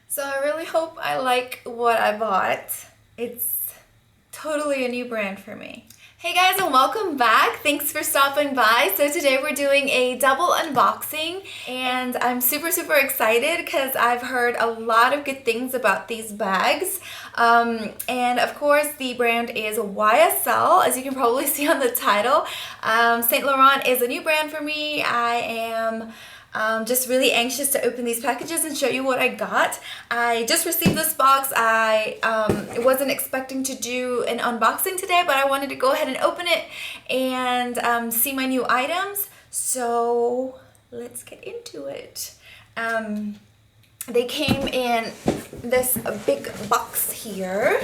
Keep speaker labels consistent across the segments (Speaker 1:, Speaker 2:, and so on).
Speaker 1: So I really hope I like what I bought. It's totally a new brand for me. Hey guys, and welcome back. Thanks for stopping by. So today we're doing a double unboxing and I'm super excited because I've heard a lot of good things about these bags. And of course the brand is YSL, as you can probably see on the title. Saint Laurent is a new brand for me. I am just really anxious to open these packages and show you what I got. I just received this box. I wasn't expecting to do an unboxing today, but I wanted to go ahead and open it and see my new items. So let's get into it. They came in this big box here.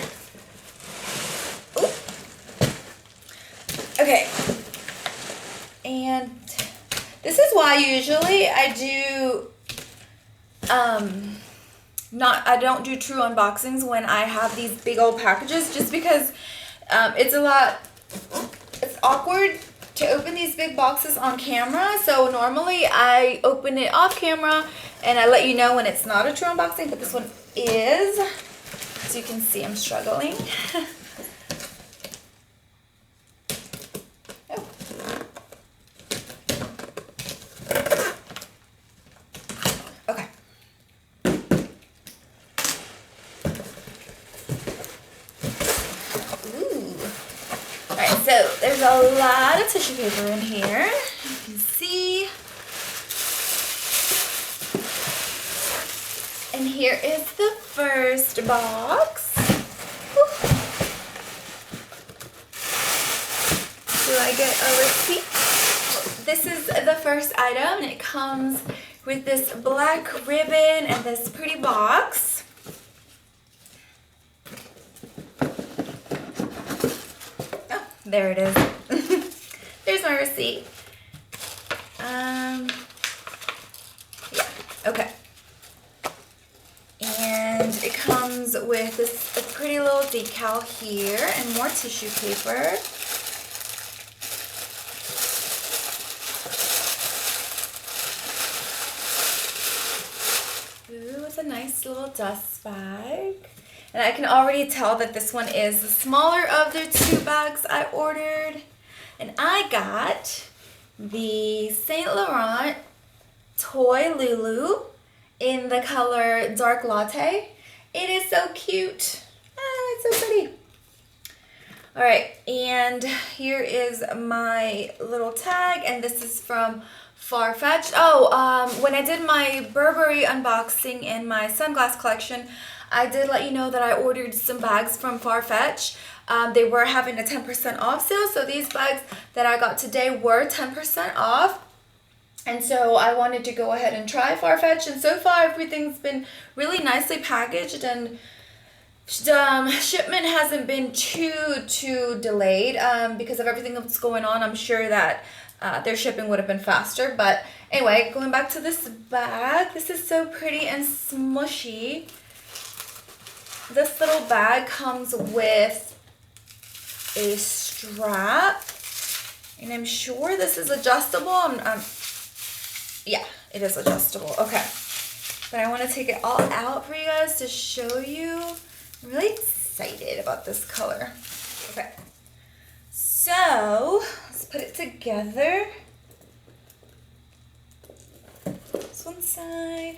Speaker 1: Ooh. Okay. And this is why usually I do, I don't do true unboxings when I have these big old packages, just because it's awkward to open these big boxes on camera. So normally I open it off camera and I let you know when it's not a true unboxing, but this one is. As you can see, I'm struggling. So there's a lot of tissue paper in here, you can see. And here is the first box. Whew. Do I get a receipt? This is the first item and it comes with this black ribbon and this pretty box. There it is. There's my receipt. Yeah, okay. And it comes with this pretty little decal here and more tissue paper. Ooh, it's a nice little dust bag. And I can already tell that this one is the smaller of the two bags I ordered. And I got the Saint Laurent Toy Loulou in the color Dark Latte. It is so cute. It's so pretty. All right, and here is my little tag, and this is from Farfetch. When I did my Burberry unboxing in my sunglass collection, I did let you know that I ordered some bags from Farfetch. They were having a 10% off sale, so these bags that I got today were 10% off. And so I wanted to go ahead and try Farfetch, and so far everything's been really nicely packaged, and shipment hasn't been too delayed because of everything that's going on. I'm sure that their shipping would have been faster. But anyway, going back to this bag, this is so pretty and smushy. This little bag comes with a strap, and I'm sure this is adjustable. Yeah, it is adjustable. Okay, but I want to take it all out for you guys to show you. I'm really excited about this color. Okay, so let's put it together. This one side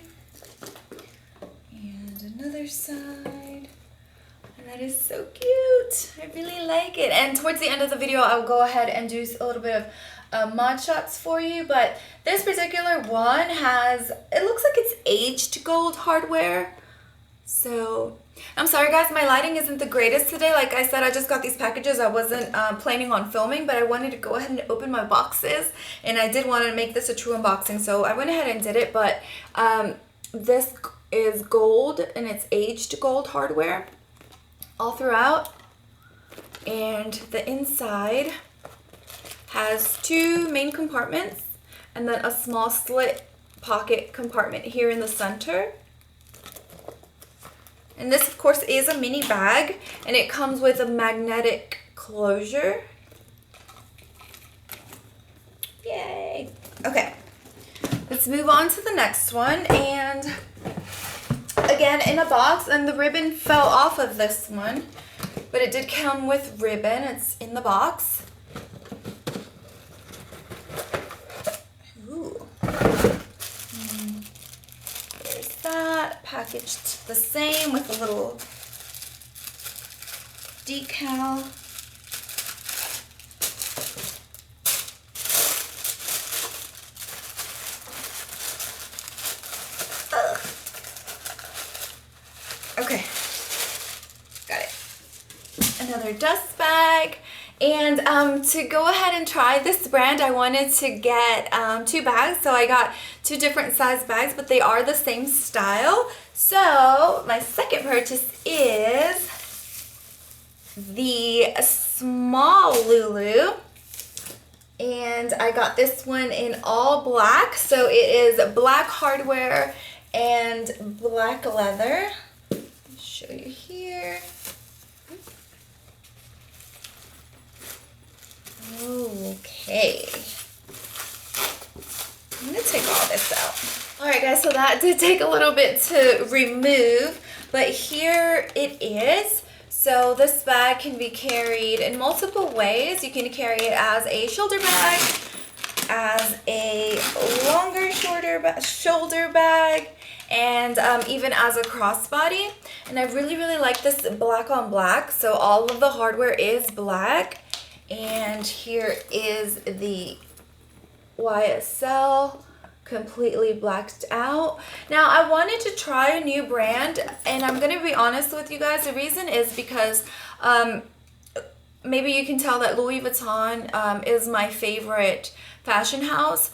Speaker 1: and another side. And that is so cute. I really like it. And towards the end of the video, I'll go ahead and do a little bit of mod shots for you. But this particular one has, it looks like it's aged gold hardware. So I'm sorry guys, my lighting isn't the greatest today. Like I said, I just got these packages. I wasn't planning on filming, but I wanted to go ahead and open my boxes, and I did want to make this a true unboxing, so I went ahead and did it. But this is gold, and it's aged gold hardware all throughout, and the inside has two main compartments and then a small slit pocket compartment here in the center. And this, of course, is a mini bag, and it comes with a magnetic closure. Yay! Okay, let's move on to the next one. And again in a box, and the ribbon fell off of this one, but it did come with ribbon. It's in the box. Ooh. There's that, packaged the same with a little decal. Okay, got it. Another dust bag. And to go ahead and try this brand, I wanted to get 2 bags. So I got 2 different size bags, but they are the same style. So my second purchase is the small Loulou. And I got this one in all black. So it is black hardware and black leather. Show you here. Okay. I'm gonna take all this out. All right, guys, so that did take a little bit to remove, but here it is. So this bag can be carried in multiple ways. You can carry it as a shoulder bag, as a longer shoulder bag, and even as a crossbody. And I really like this black on black. So all of the hardware is black. And here is the YSL, completely blacked out. Now I wanted to try a new brand, and I'm gonna be honest with you guys. The reason is because maybe you can tell that Louis Vuitton is my favorite fashion house.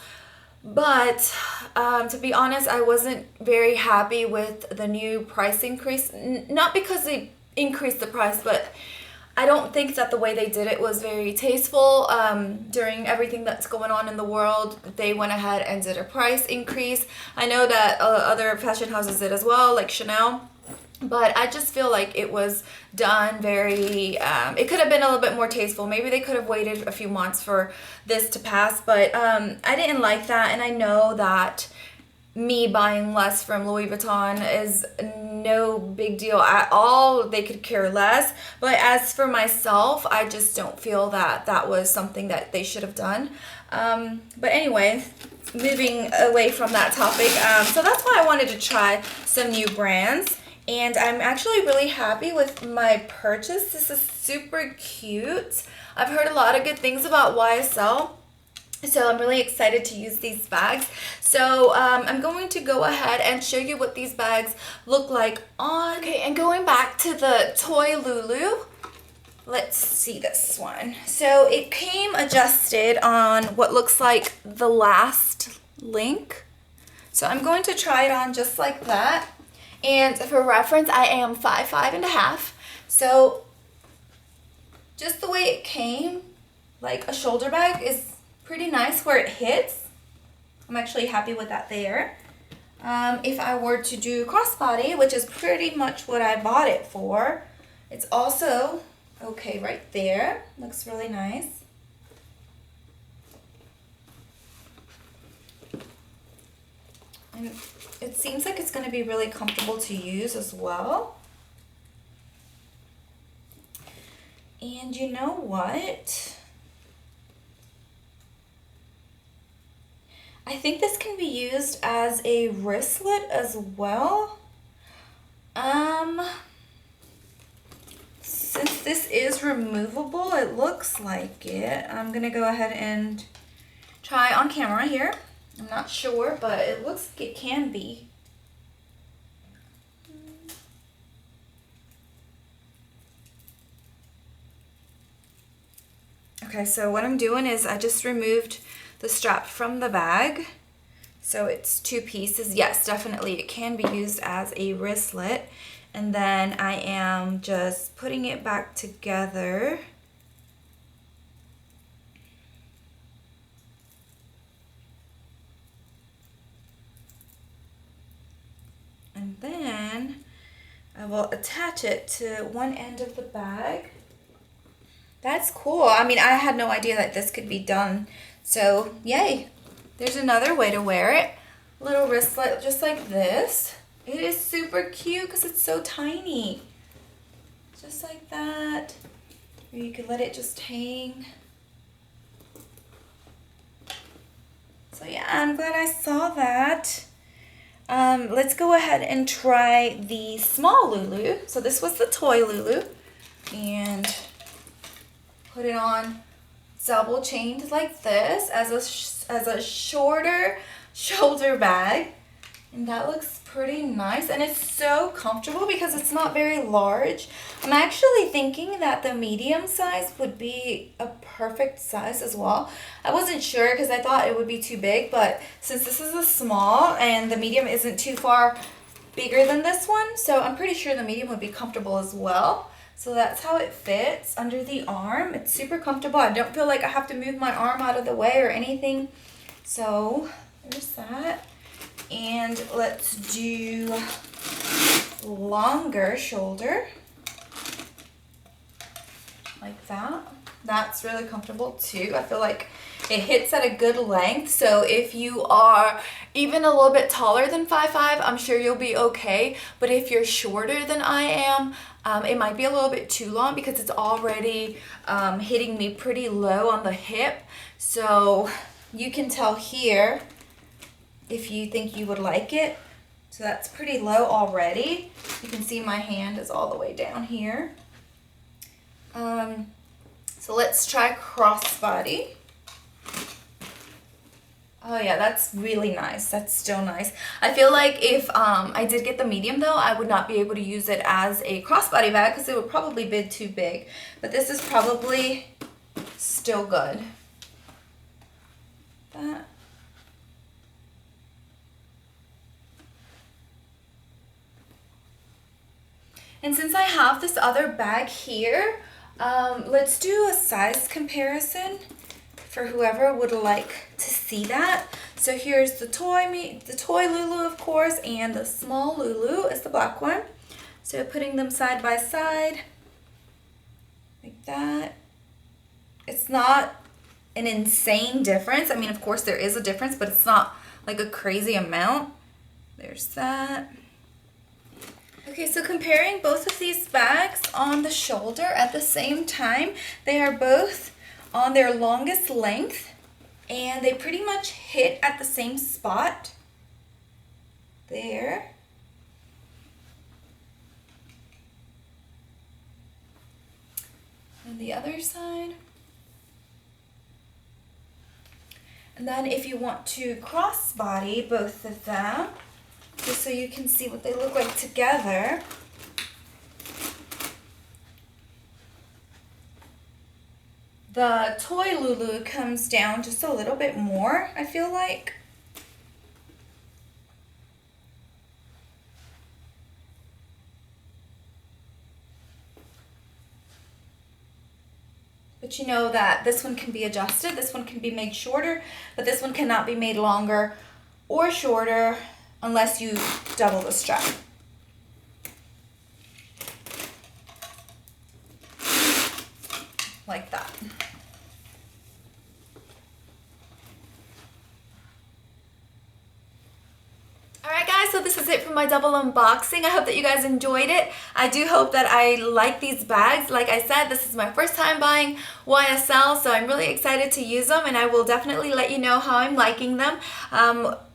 Speaker 1: But to be honest, I wasn't very happy with the new price increase. Not because they increased the price, but I don't think that the way they did it was very tasteful. During everything that's going on in the world, they went ahead and did a price increase. I know that other fashion houses did as well, like Chanel. But I just feel like it was done very, it could have been a little bit more tasteful. Maybe they could have waited a few months for this to pass. But I didn't like that. And I know that me buying less from Louis Vuitton is no big deal at all. They could care less. But as for myself, I just don't feel that that was something that they should have done. But anyway, moving away from that topic. So that's why I wanted to try some new brands. And I'm actually really happy with my purchase. This is super cute. I've heard a lot of good things about YSL. So I'm really excited to use these bags. So I'm going to go ahead and show you what these bags look like on. Okay, and going back to the toy Loulou, let's see this one. So it came adjusted on what looks like the last link. So I'm going to try it on just like that. And for reference, I am 5'5½". So just the way it came, like a shoulder bag, is pretty nice where it hits. I'm actually happy with that there. If I were to do crossbody, which is pretty much what I bought it for, it's also okay right there. Looks really nice. And it seems like it's going to be really comfortable to use as well. And you know what? I think this can be used as a wristlet as well. Since this is removable, it looks like it. I'm going to go ahead and try on camera here. I'm not sure, but it looks like it can be. Okay, so what I'm doing is I just removed the strap from the bag. So it's 2 pieces. Yes, definitely it can be used as a wristlet. And then I am just putting it back together. And then I will attach it to one end of the bag. That's cool. I mean, I had no idea that this could be done. So, yay. There's another way to wear it. Little wristlet just like this. It is super cute because it's so tiny. Just like that. Or you could let it just hang. So yeah, I'm glad I saw that. Let's go ahead and try the small Loulou. So this was the toy Loulou. And put it on double chained like this as a shorter shoulder bag. And that looks pretty nice, and it's so comfortable because it's not very large. I'm actually thinking that the medium size would be a perfect size as well. I wasn't sure because I thought it would be too big, but since this is a small and the medium isn't too far bigger than this one, so I'm pretty sure the medium would be comfortable as well. So that's how it fits under the arm. It's super comfortable. I don't feel like I have to move my arm out of the way or anything. So there's that. And let's do longer shoulder, like that. That's really comfortable too. I feel like it hits at a good length. So if you are even a little bit taller than 5'5", I'm sure you'll be okay. But if you're shorter than I am, it might be a little bit too long because it's already hitting me pretty low on the hip. So you can tell here if you think you would like it. So that's pretty low already. You can see my hand is all the way down here. So let's try crossbody. Oh yeah, that's really nice. That's still nice. I feel like if I did get the medium though, I would not be able to use it as a crossbody bag because it would probably be too big. But this is probably still good. That. And since I have this other bag here, let's do a size comparison for whoever would like to see that. So here's the toy Loulou, of course, and the small Loulou is the black one. So putting them side by side, like that. It's not an insane difference. I mean, of course there is a difference, but it's not like a crazy amount. There's that. Okay, so comparing both of these bags on the shoulder at the same time, they are both on their longest length and they pretty much hit at the same spot there. And the other side. And then if you want to crossbody both of them, just so you can see what they look like together. The toy Loulou comes down just a little bit more, I feel like. But you know that this one can be adjusted, this one can be made shorter, but this one cannot be made longer or shorter unless you double the strap. Like that. Alright guys, so this is it for my double unboxing. I hope that you guys enjoyed it. I do hope that I like these bags. Like I said, this is my first time buying YSL, so I'm really excited to use them and I will definitely let you know how I'm liking them.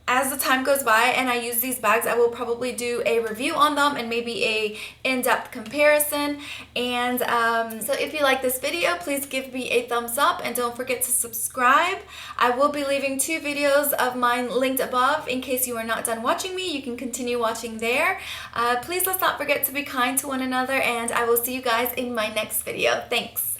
Speaker 1: As the time goes by and I use these bags, I will probably do a review on them and maybe a in-depth comparison. And so if you like this video, please give me a thumbs up and don't forget to subscribe. I will be leaving 2 videos of mine linked above in case you are not done watching me. You can continue watching there. Please let's not forget to be kind to one another and I will see you guys in my next video. Thanks.